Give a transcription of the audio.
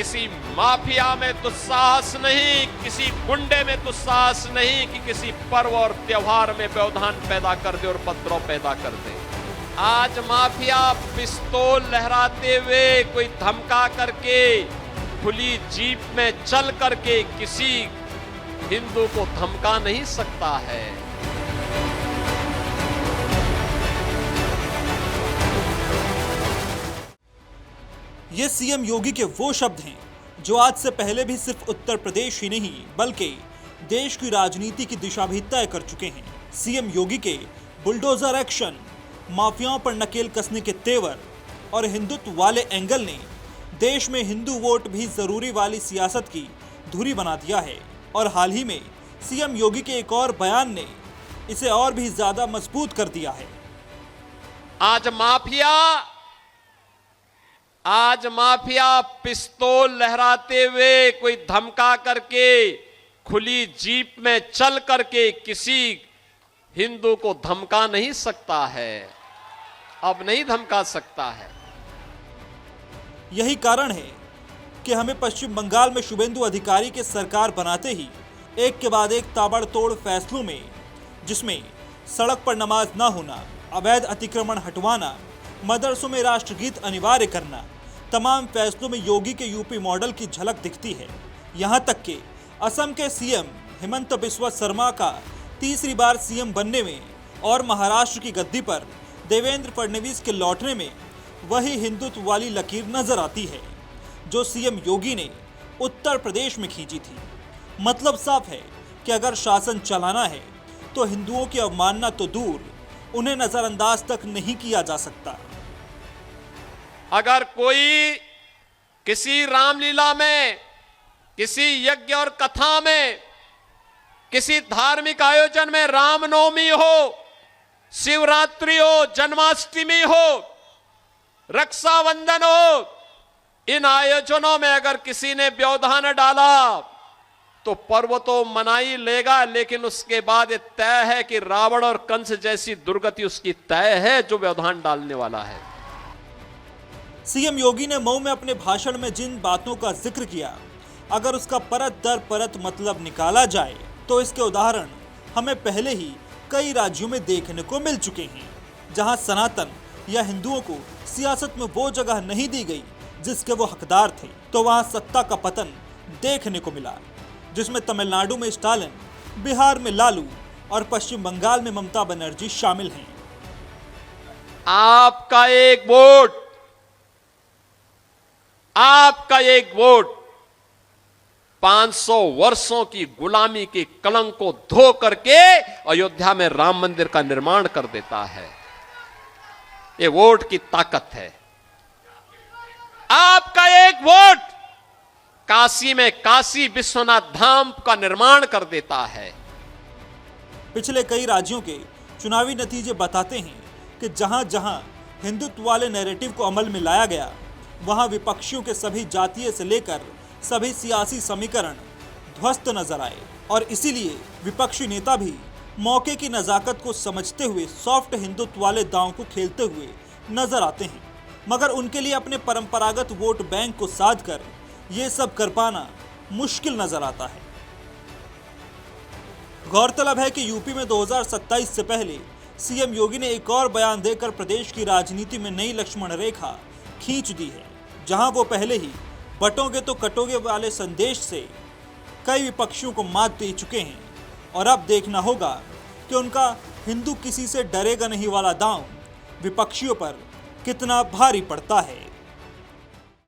किसी माफिया में दुस्साहस नहीं, किसी गुंडे में दुस्साहस नहीं कि किसी पर्व और त्योहार में व्यवधान पैदा कर दे और उपद्रव पैदा कर दे। आज माफिया पिस्तौल लहराते हुए, कोई धमका करके, खुली जीप में चल करके किसी हिंदू को धमका नहीं सकता है। ये सीएम योगी के वो शब्द हैं जो आज से पहले भी सिर्फ उत्तर प्रदेश ही नहीं बल्कि देश की राजनीति की दिशा भी तय कर चुके हैं। सीएम योगी के बुलडोजर एक्शन, माफियाओं पर नकेल कसने के तेवर और हिंदुत्व वाले एंगल ने देश में हिंदू वोट भी जरूरी वाली सियासत की धुरी बना दिया है। और हाल ही में सीएम योगी के एक और बयान ने इसे और भी ज्यादा मजबूत कर दिया है। आज माफिया पिस्तौल लहराते हुए, कोई धमका करके, खुली जीप में चल करके किसी हिंदू को धमका नहीं सकता है, अब नहीं धमका सकता है। यही कारण है कि हमें पश्चिम बंगाल में शुभेंदु अधिकारी के सरकार बनाते ही एक के बाद एक ताबड़तोड़ फैसलों में, जिसमें सड़क पर नमाज ना होना, अवैध अतिक्रमण हटवाना, मदरसों में राष्ट्रगीत अनिवार्य करना, तमाम फैसलों में योगी के यूपी मॉडल की झलक दिखती है। यहां तक कि असम के सीएम हिमंत बिस्वा शर्मा का तीसरी बार सीएम बनने में और महाराष्ट्र की गद्दी पर देवेंद्र फडणवीस के लौटने में वही हिंदुत्व वाली लकीर नजर आती है जो सीएम योगी ने उत्तर प्रदेश में खींची थी। मतलब साफ है कि अगर शासन चलाना है तो हिंदुओं की अवमानना तो दूर, उन्हें नजरअंदाज तक नहीं किया जा सकता। अगर कोई किसी रामलीला में, किसी यज्ञ और कथा में, किसी धार्मिक आयोजन में, रामनवमी हो, शिवरात्रि हो, जन्माष्टमी हो, रक्षाबंधन हो, इन आयोजनों में अगर किसी ने व्यवधान डाला तो पर्व तो मना ही लेगा, लेकिन उसके बाद ये तय है कि रावण और कंस जैसी दुर्गति उसकी तय है जो व्यवधान डालने वाला है। सीएम योगी ने मऊ में अपने भाषण में जिन बातों का जिक्र किया, अगर उसका परत दर परत मतलब निकाला जाए तो इसके उदाहरण हमें पहले ही कई राज्यों में देखने को मिल चुके हैं, जहां सनातन या हिंदुओं को सियासत में वो जगह नहीं दी गई जिसके वो हकदार थे, तो वहां सत्ता का पतन देखने को मिला, जिसमें तमिलनाडु में स्टालिन, बिहार में लालू और पश्चिम बंगाल में ममता बनर्जी शामिल हैं। आपका एक वोट, आपका एक वोट 500 वर्षों की गुलामी के कलंक को धो करके अयोध्या में राम मंदिर का निर्माण कर देता है। ये वोट की ताकत है। आपका एक वोट काशी में काशी विश्वनाथ धाम का निर्माण कर देता है। पिछले कई राज्यों के चुनावी नतीजे बताते हैं कि जहां जहां हिंदुत्व वाले नैरेटिव को अमल में लाया गया, वहां विपक्षियों के सभी जातीय से लेकर सभी सियासी समीकरण ध्वस्त नजर आए और इसीलिए विपक्षी नेता भी मौके की नजाकत को समझते हुए सॉफ्ट हिंदुत्व वाले दांव को खेलते हुए नजर आते हैं, मगर उनके लिए अपने परंपरागत वोट बैंक को साध कर ये सब कर पाना मुश्किल नजर आता है। गौरतलब है कि यूपी में 2027 से पहले सीएम योगी ने एक और बयान देकर प्रदेश की राजनीति में नई लक्ष्मण रेखा खींच दी है, जहां वो पहले ही बटोगे तो कटोगे वाले संदेश से कई विपक्षियों को मात दे चुके हैं और अब देखना होगा कि उनका हिंदू किसी से डरेगा नहीं वाला दांव विपक्षियों पर कितना भारी पड़ता है।